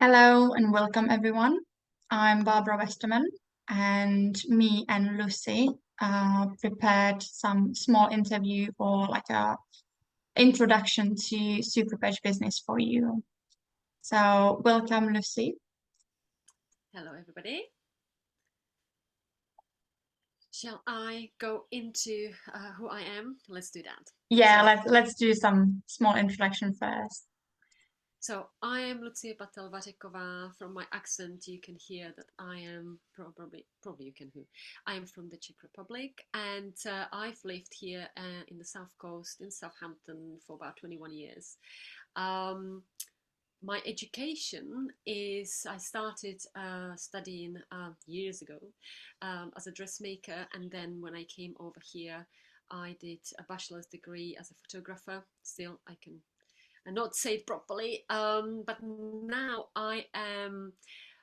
Hello and welcome everyone. I'm Barbara Westerman, and me and Lucy prepared some small interview or like a introduction to Superpage business for you. So welcome, Lucy. Hello, everybody. Shall I go into who I am? Let's do that. Yeah, So, let's do some small introduction first. I am Lucia Patel-Vařeková. From my accent, you can hear that I am probably you can hear. I am from the Czech Republic, and I've lived here in the South Coast in Southampton for about 21 years. Um, my education is I started studying years ago as a dressmaker, and then when I came over here, I did a bachelor's degree as a photographer. Still, I can not say it properly, but now I am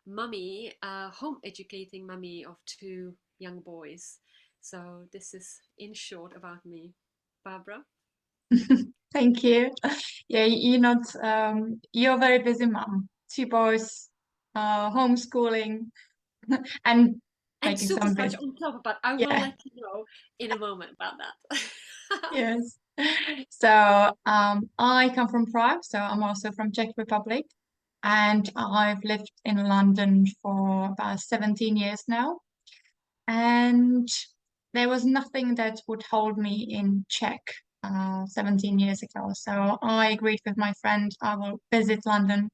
mummy, home educating mummy of two young boys. So this is in short about me. Barbara? Thank you. Yeah, you're a very busy mom. Two boys, homeschooling, and And making some Superpage business. on top, but I will Yeah. let you know in a moment about that. Yes. So I come from Prague, so I'm also from Czech Republic, and I've lived in London for about 17 years now. And there was nothing that would hold me in Czech 17 years ago. So I agreed with my friend I will visit London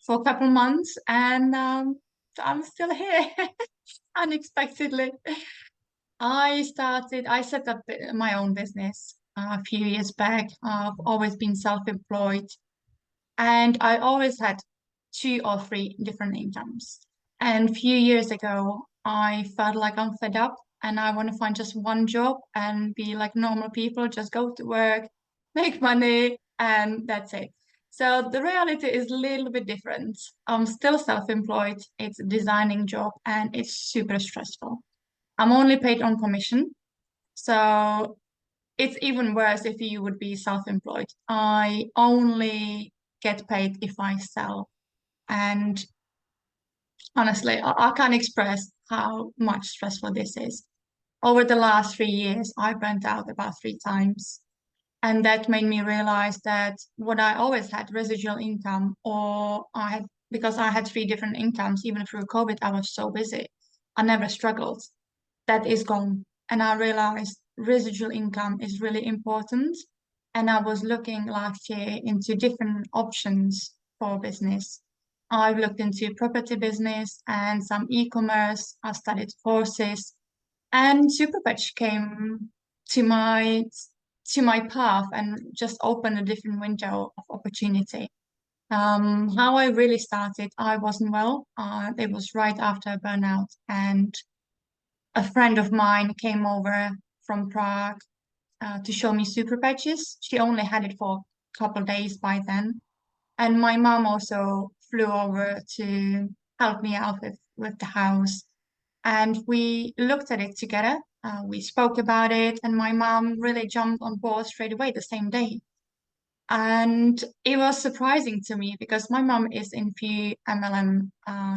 for a couple months, and I'm still here unexpectedly. I set up my own business a few years back. I've always been self-employed and I always had two or three different incomes. And a few years ago, I felt like I'm fed up and I want to find just one job and be like normal people, just go to work, make money, and that's it. So the reality is a little bit different. I'm still self-employed. It's a designing job and it's super stressful. I'm only paid on commission. So it's even worse if you would be self-employed. I only get paid if I sell. And honestly, I can't express how much stressful this is. Over the last 3 years, I burnt out about 3 times. And that made me realize that what I always had, residual income, or because I had three different incomes, even through COVID, I was so busy. I never struggled. That is gone. And I realized residual income is really important. And I was looking last year into different options for business. I've looked into property business and some e-commerce. I studied courses, and Superpatch came to my to my path and just opened a different window of opportunity. How I really started, I wasn't well. It was right after a burnout, and a friend of mine came over from Prague to show me super patches. She only had it for a couple of days by then. And my mom also flew over to help me out with the house. And we looked at it together. We spoke about it, and my mom really jumped on board straight away the same day. And it was surprising to me because my mom is in few MLM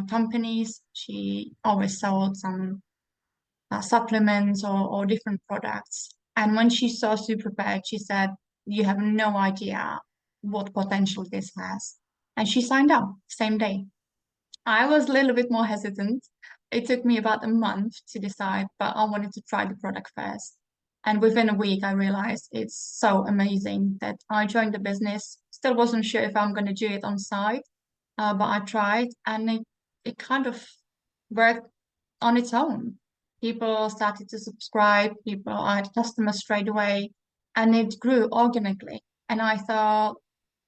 companies. She always sold some supplements or different products. And when she saw Superbad, she said, "You have no idea what potential this has." And she signed up same day. I was a little bit more hesitant. It took me about a month to decide, but I wanted to try the product first. And within a week, I realized it's so amazing that I joined the business. Still wasn't sure if I'm going to do it on site, but I tried and it kind of worked on its own. People started to subscribe, I had customers straight away, and it grew organically. And I thought,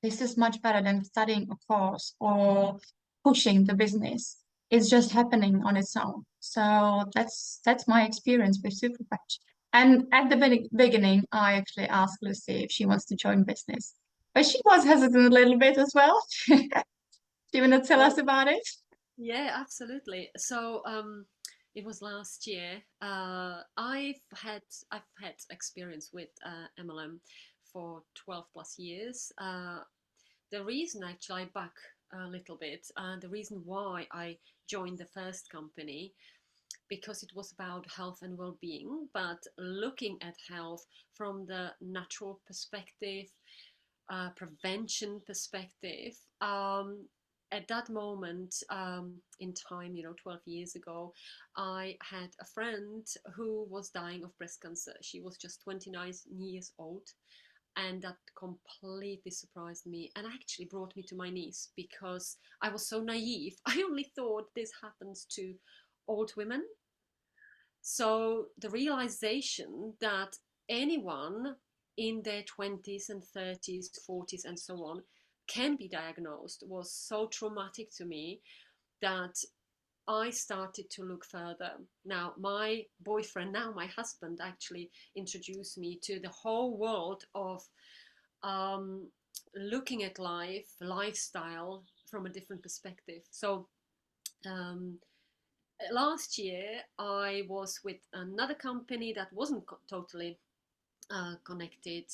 this is much better than studying a course or pushing the business. It's just happening on its own. So that's my experience with Superpatch. And at the beginning, I actually asked Lucy if she wants to join business, but she was hesitant a little bit as well. Do you want to tell us Well, about it? yeah, absolutely. It was last year. I've had experience with MLM for 12 plus years. The reason actually I back a little bit. The reason why I joined the first company, because it was about health and well-being, but looking at health from the natural perspective, prevention perspective. At that moment in time, 12 years ago, I had a friend who was dying of breast cancer. She was just 29 years old. And that completely surprised me and actually brought me to my knees, because I was so naive. I only thought this happens to old women. So the realization that anyone in their 20s and 30s, 40s, and so on can be diagnosed was so traumatic to me that I started to look further. Now, my boyfriend, now my husband, actually introduced me to the whole world of um, looking at life, lifestyle from a different perspective. So, um, last year, I was with another company that wasn't totally connected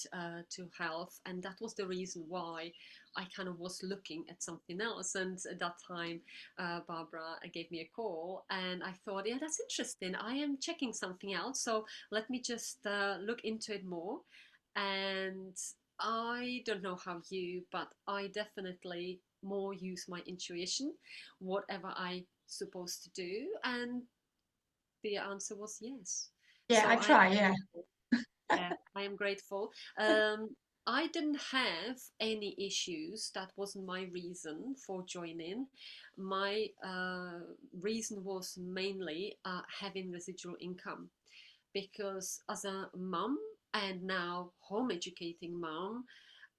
to health, and that was the reason why I kind of was looking at something else. And at that time, Barbara gave me a call, and I thought, yeah, that's interesting. I am checking something out, so let me just look into it more. And I don't know how you, but I definitely more use my intuition, whatever I supposed to do, and the answer was yes. Yeah, I So I am try, yeah. grateful. Yeah, I am grateful. Um, I didn't have any issues. That wasn't my reason for joining. My reason was mainly having residual income, because as a mum and now home educating mum,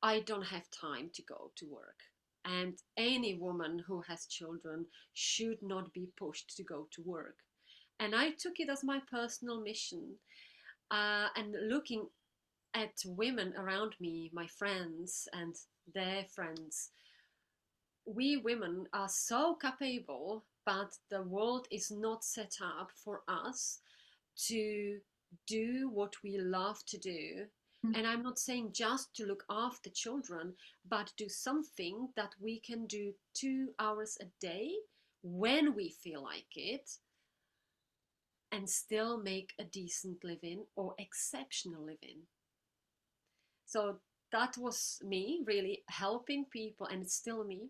I don't have time to go to work. And any woman who has children should not be pushed to go to work. And I took it as my personal mission. And looking at women around me, my friends and their friends, we women are so capable, but the world is not set up for us to do what we love to do. Mm. And I'm not saying just to look after children, but do something that we can do 2 hours a day when we feel like it, and still make a decent living or exceptional living. So that was me really helping people, and it's still me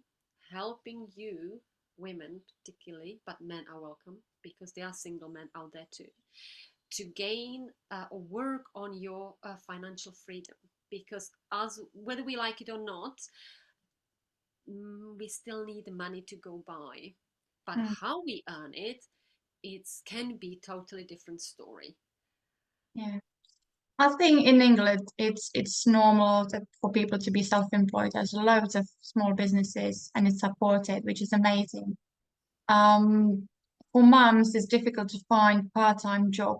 helping you, women particularly, but men are welcome because there are single men out there too, to gain or work on your financial freedom. Because as whether we like it or not, we still need the money to go by. But Mm. how we earn it, it can be totally different story. Yeah. I think in England it's normal for people to be self-employed. There's loads of small businesses and it's supported, which is amazing. For mums, it's difficult to find part-time job,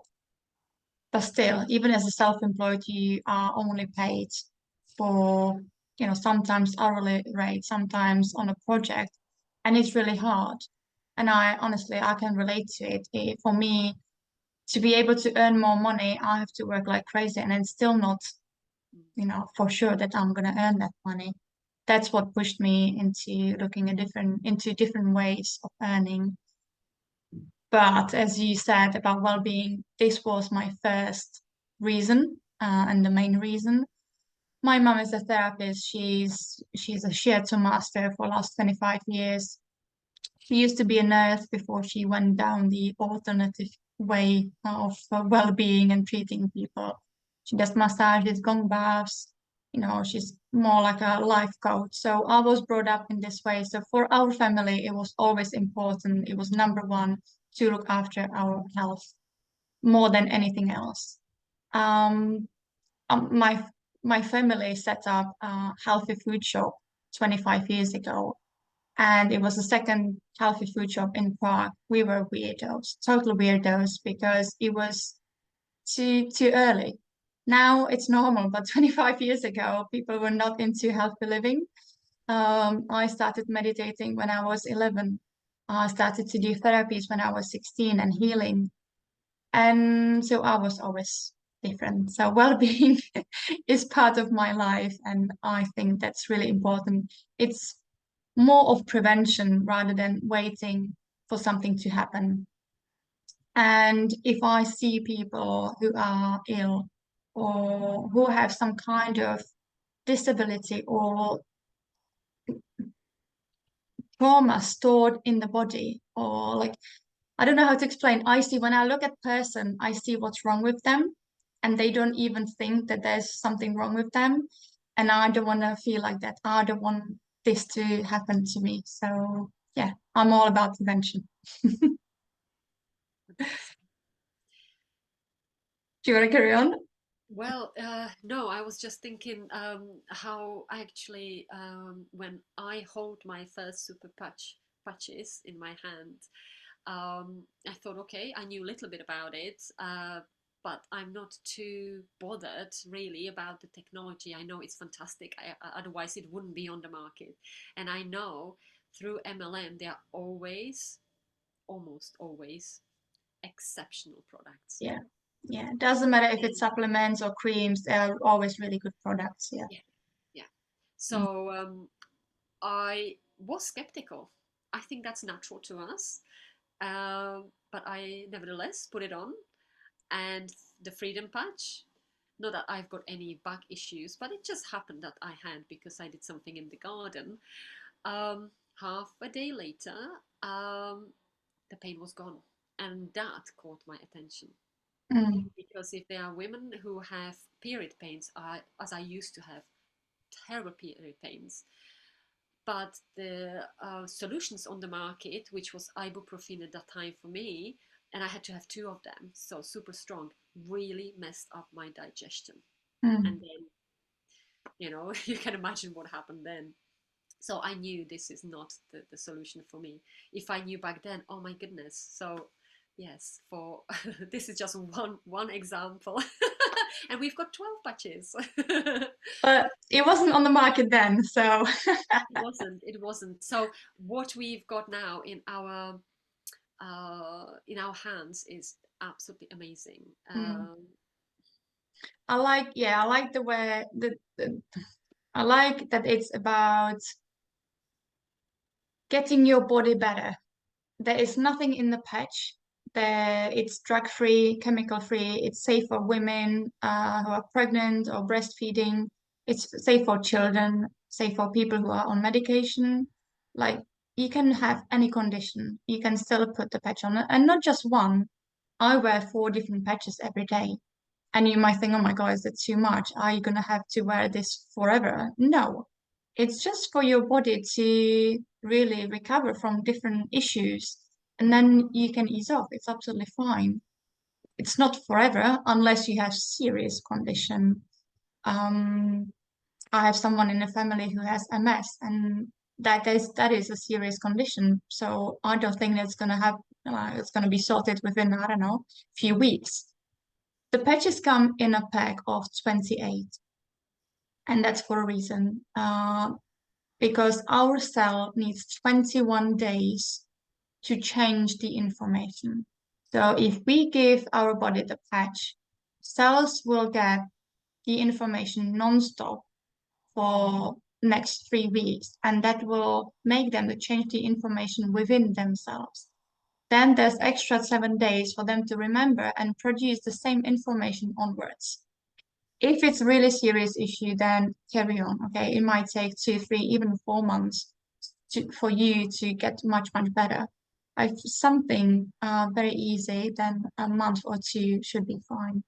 but still, even as a self-employed, you are only paid for, sometimes hourly rate, sometimes on a project, and it's really hard. And I honestly, I can relate to it. For me, to be able to earn more money, I have to work like crazy, and it's still not, for sure that I'm gonna earn that money. That's what pushed me into looking into different ways of earning. But as you said about well-being, this was my first reason, and the main reason. My mom is a therapist. She's a shiatsu master for the last 25 years. She used to be a nurse before she went down the alternative way of well-being and treating people. She does massages, gong baths. She's more like a life coach. So I was brought up in this way. So for our family, it was always important. It was number one to look after our health more than anything else. Um, my family set up a healthy food shop 25 years ago, and it was the second healthy food shop in Prague. We were weirdos, total weirdos, because it was too early. Now it's normal, but 25 years ago, people were not into healthy living. I started meditating when I was 11. I started to do therapies when I was 16 and healing. And so I was always different. So well-being is part of my life, and I think that's really important. It's more of prevention rather than waiting for something to happen. And if I see people who are ill or who have some kind of disability or trauma stored in the body, or like, I don't know how to explain. I see when I look at person, I see what's wrong with them, and they don't even think that there's something wrong with them. And I don't want to feel like that. I don't want this to happen to me. So yeah, I'm all about prevention. Do you want to carry on? Well, no, I was just thinking how actually when I hold my first patches in my hand, I thought, okay, I knew a little bit about it, but I'm not too bothered really about the technology. I know it's fantastic. Otherwise, it wouldn't be on the market. And I know through MLM, they are always, almost always, exceptional products. Yeah. Yeah. Doesn't matter if it's And supplements or creams, they're always really good products. Yeah. yeah, yeah. Mm. So I was skeptical. I think that's natural to us. But I nevertheless put it on, and the freedom patch. Not that I've got any back issues, but it just happened that I had because I did something in the garden. Half a day later, um, the pain was gone, and that caught my attention. Mm. Because if there are women who have period pains, as I used to have terrible period pains, but the solutions on the market, which was ibuprofen at that time for me, and I had to have two of them, so super strong, really messed up my digestion. Mm. And then, you can imagine what happened then. So I knew this is not the solution for me. If I knew back then, oh my goodness. So yes, for this is just one example. And we've got 12 patches. But it wasn't on the market then, so It wasn't. So what we've got now in our hands is absolutely amazing. mm. I like the way I like that it's about getting your body better. There is nothing in the patch. It's drug-free, chemical-free. It's safe for women who are pregnant or breastfeeding. It's safe for children, safe for people who are on medication. Like you can have any condition, you can still put the patch on, and not just one. I wear 4 different patches every day. And you might think, oh my God, is it too much? Are you going to have to wear this forever? No, it's just for your body to really recover from different issues. And then you can ease off. It's absolutely fine. It's not forever unless you have serious condition. Um, I have someone in the family who has MS, and that is a serious condition. So I don't think that's going to have it's going to be sorted within, I don't know, few weeks. The patches come in a pack of 28, and that's for a reason. Because our cell needs 21 days to change the information. So if we give our body the patch, cells will get the information non-stop for next 3 weeks, and that will make them to change the information within themselves. Then there's extra 7 days for them to remember and produce the same information onwards. If it's really serious issue, then carry on. Okay, it might take 2, 3, even 4 months for you to get much, much better. If something very easy, then a month or two should be fine.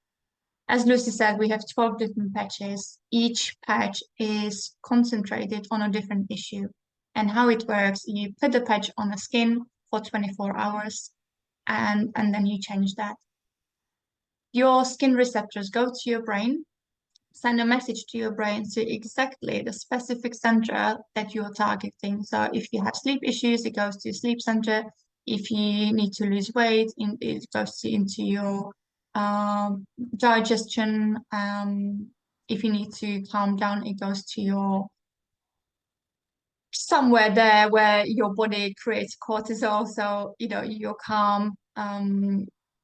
As Lucy said, we have 12 different patches. Each patch is concentrated on a different issue. And how it works, you put the patch on the skin for 24 hours and then you change that. Your skin receptors go to your brain, send a message to your brain to exactly the specific center that you're targeting. So if you have sleep issues, it goes to sleep center. If you need to lose weight, it goes into your digestion. If you need to calm down, it goes to your somewhere there where your body creates cortisol. So, you're calm.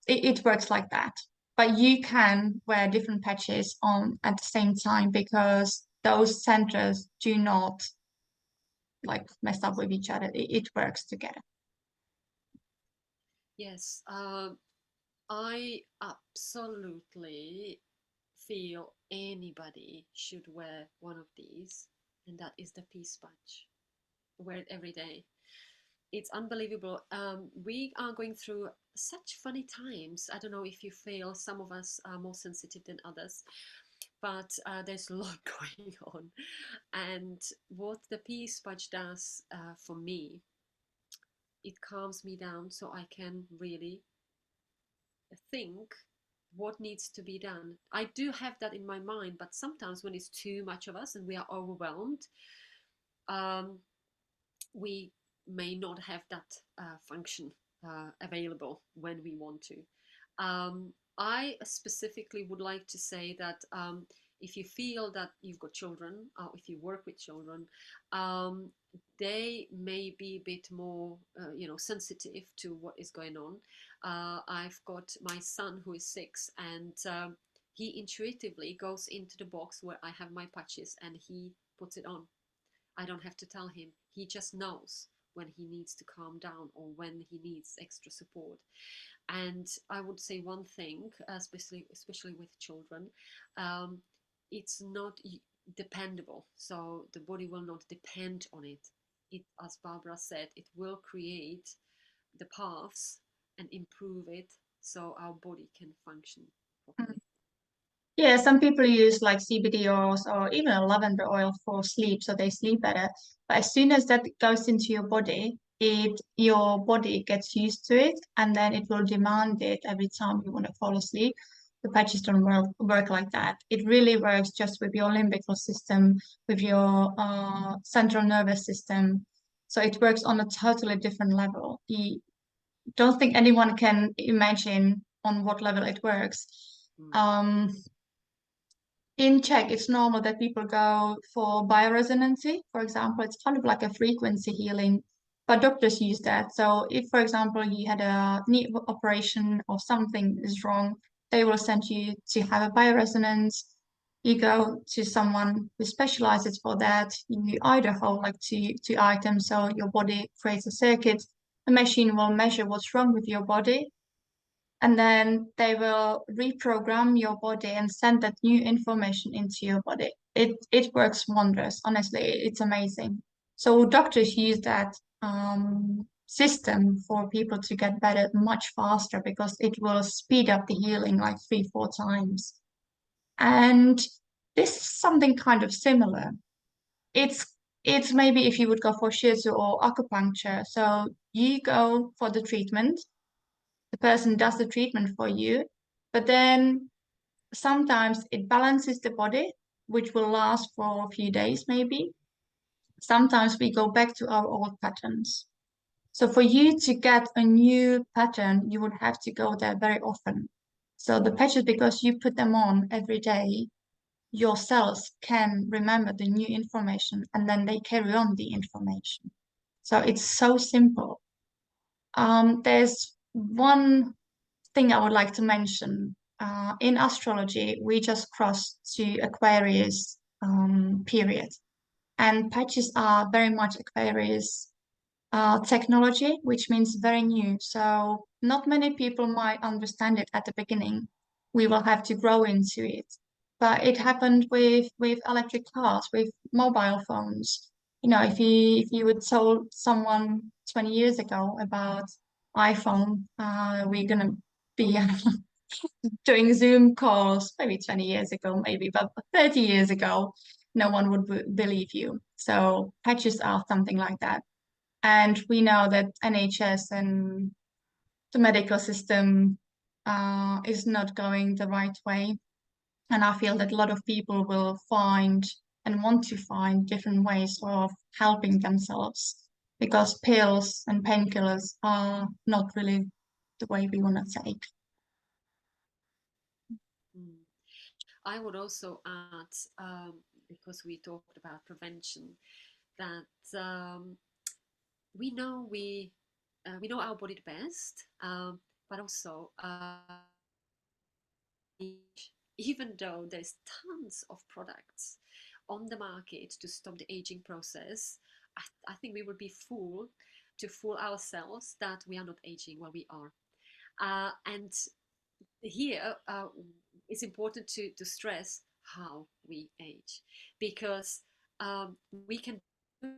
It works like that. But you can wear different patches on at the same time because those centers do not like mess up with each other. It works together. Yes, I absolutely feel anybody should wear one of these, and that is the Peace Patch. Wear it every day. It's unbelievable. We are going through such funny times. I don't know if you feel some of us are more sensitive than others, but there's a lot going on. And what the Peace Patch does for me, it calms me down so I can really think what needs to be done. I do have that in my mind, but sometimes when it's too much of us and we are overwhelmed, um, we may not have that function available when we want to. I specifically would like to say that if you feel that you've got children, or if you work with children, um, they may be a bit more, sensitive to what is going on. I've got my son who is 6, and he intuitively goes into the box where I have my patches, and he puts it on. I don't have to tell him. He just knows when he needs to calm down or when he needs extra support. And I would say one thing, especially with children, um, it's not dependable. So the body will not depend on it. It, as Barbara said, it will create the paths and improve it so our body can function properly. Yeah, some people use like CBD oils or even lavender oil for sleep, so they sleep better. But as soon as that goes into your body gets used to it, and then it will demand it every time you want to fall asleep. The patches don't work like that. It really works just with your limbical system, with your central nervous system. So it works on a totally different level. You don't think anyone can imagine on what level it works. Mm. Um, in Czech, it's normal that people go for bioresonancy, for example. It's kind of like a frequency healing, but doctors use that. So if, for example, you had a knee operation or something is wrong, they will send you to have a bioresonance. You go to someone who specializes for that. You either hold like two items, so your body creates a circuit. The machine will measure what's wrong with your body, and then they will reprogram your body and send that new information into your body. It works wonders. Honestly, it's amazing. So doctors use that system for people to get better much faster because it will speed up the healing like 3, 4 times. And this is something kind of similar. It's it's maybe if you would go for shiatsu or acupuncture. So you go for the treatment, the person does the treatment for you, but then sometimes it balances the body, which will last for a few days maybe. Sometimes we go back to our old patterns. So for you to get a new pattern, you would have to go there very often. So the patches, because you put them on every day, your cells can remember the new information and then they carry on the information. So it's so simple. There's one thing I would like to mention. In astrology, we just crossed to Aquarius period, and patches are very much Aquarius technology, which means very new. So not many people might understand it at the beginning. We will have to grow into it. But it happened with electric cars, with mobile phones. You know, if you would told someone 20 years ago about iPhone, we're gonna be doing Zoom calls, maybe 20 years ago, maybe, but 30 years ago, no one would believe you. So patches are something like that. And we know that NHS and the medical system is not going the right way. And I feel that a lot of people will find and want to find different ways of helping themselves because pills and painkillers are not really the way we want to take. Mm. I would also add, because we talked about prevention, that we know our body the best, but also even though there's tons of products on the market to stop the aging process, I think we would be fool to fool ourselves that we are not aging while we are. And here it's important to stress how we age, because we can do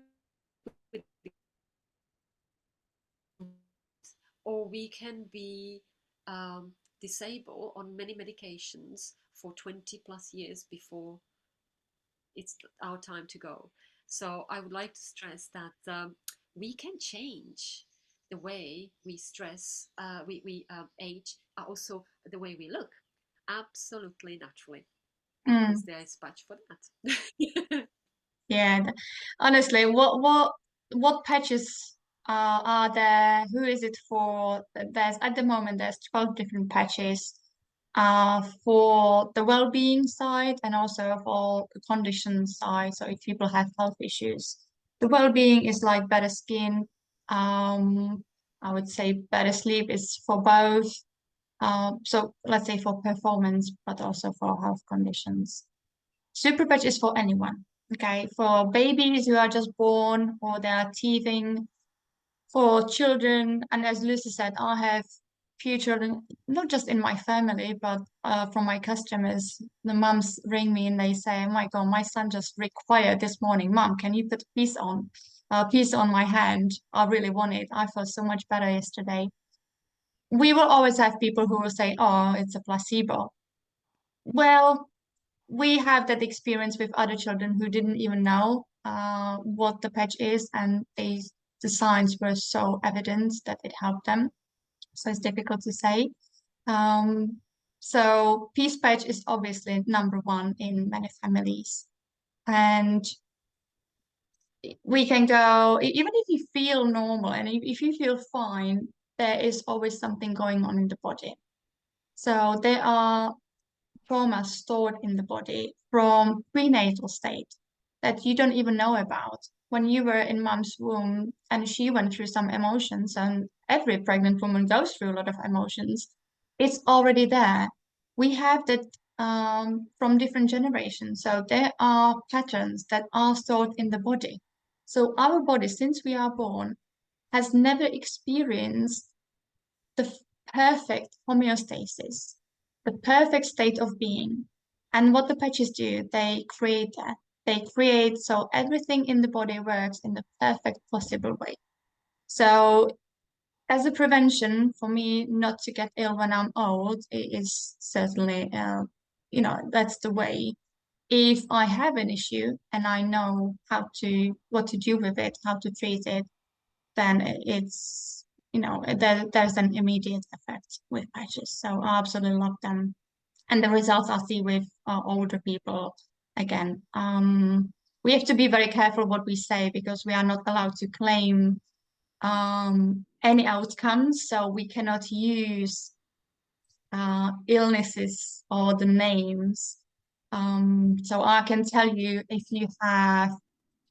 it, or we can be disabled on many medications for 20 plus years before it's our time to go. So I would like to stress that we can change the way we stress, we age, also the way we look, absolutely naturally, because Mm. there is patch for that. Yeah, honestly, what patches are there? Who is it for? There's at the moment there's 12 different patches for the well-being side and also for the condition side. So if people have health issues, the well-being is like better skin. I would say better sleep is for both. So let's say for performance, but also for health conditions. Super patch is for anyone. Okay, for babies who are just born or they are teething, for children, and as Lucy said, I have few children, not just in my family, but from my customers. The mums ring me and they say, "Oh my God, my son just required this morning, Mom, can you put piece on my hand? I really want it. I felt so much better yesterday." We will always have people who will say, "Oh, it's a placebo." Well, we have that experience with other children who didn't even know what the patch is, and the signs were so evident that it helped them. So it's difficult to say. Um, so peace patch is obviously number one in many families, and we can go even if you feel normal and if you feel fine, there is always something going on in the body. So there are trauma stored in the body from prenatal state that you don't even know about. When you were in mom's womb and she went through some emotions, and every pregnant woman goes through a lot of emotions, it's already there. We have that from different generations. So there are patterns that are stored in the body. So our body, since we are born, has never experienced the perfect homeostasis, the perfect state of being. And what the patches do, they create that. They create so everything in the body works in the perfect possible way. So, as a prevention for me not to get ill when I'm old, it is certainly, that's the way. If I have an issue and I know what to do with it, how to treat it, then it's there's an immediate effect with patches. So I absolutely love them, and the results I see with older people again. We have to be very careful what we say because we are not allowed to claim any outcomes. So we cannot use illnesses or the names. So I can tell you if you have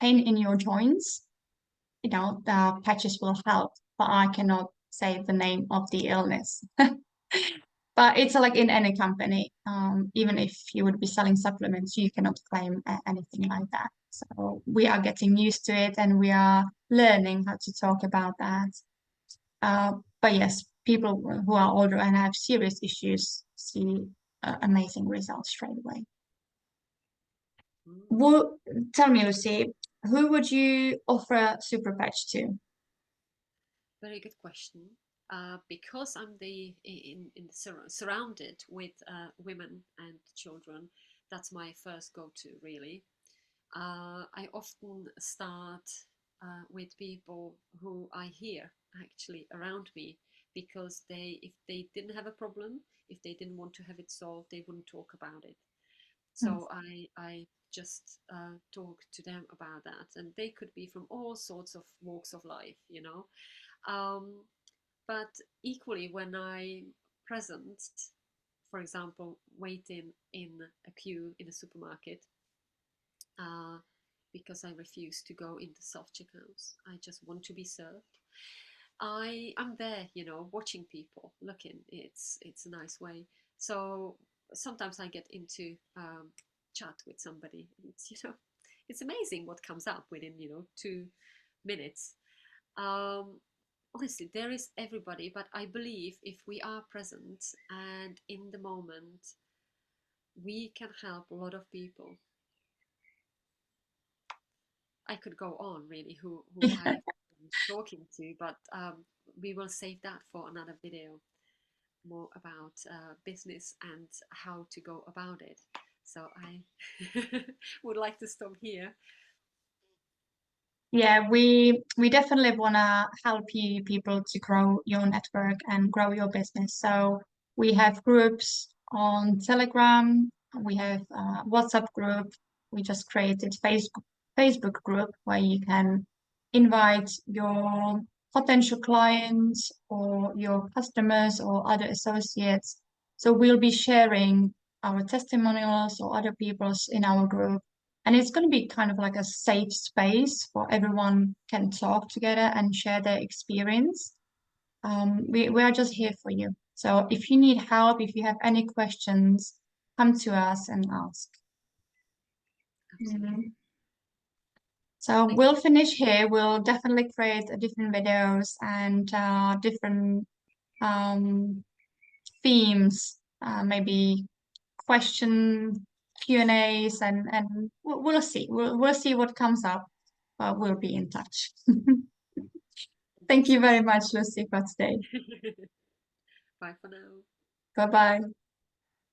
pain in your joints, the patches will help, but I cannot say the name of the illness. But it's like in any company, even if you would be selling supplements, you cannot claim anything like that. So we are getting used to it and we are learning how to talk about that. But yes, people who are older and have serious issues see amazing results straight away. Mm. Wo- Tell me, Lucy, who would you offer a super patch to? Very good question. Because I'm surrounded with women and children, that's my first go-to, really. I often start with people who I hear actually around me, because if they didn't have a problem, if they didn't want to have it solved, they wouldn't talk about it. Hmm. So I just talk to them about that, and they could be from all sorts of walks of life, you know. Um, but equally, when I'm present, for example, waiting in a queue in a supermarket, uh, because I refuse to go into self checkouts, I just want to be served. I'm there, watching people, looking. It's a nice way. So sometimes I get into chat with somebody. It's amazing what comes up within 2 minutes. Um, Honestly, there is everybody, but I believe if we are present and in the moment, we can help a lot of people. I could go on really who I've been talking to, but we will save that for another video, more about business and how to go about it. So I would like to stop here. Yeah, we definitely want to help you people to grow your network and grow your business. So we have groups on Telegram, we have a WhatsApp group. We just created Facebook group where you can invite your potential clients or your customers or other associates. So we'll be sharing our testimonials or other people's in our group, and it's going to be kind of like a safe space for everyone can talk together and share their experience. We are just here for you. So if you need help, if you have any questions, come to us and ask. Absolutely. So Thank we'll finish here. We'll definitely create different videos and different um, themes, maybe question Q&As, and we'll see. We'll see what comes up. We'll be in touch. you Thank you so very much, Lucy, for today. much. Bye for now. Bye bye.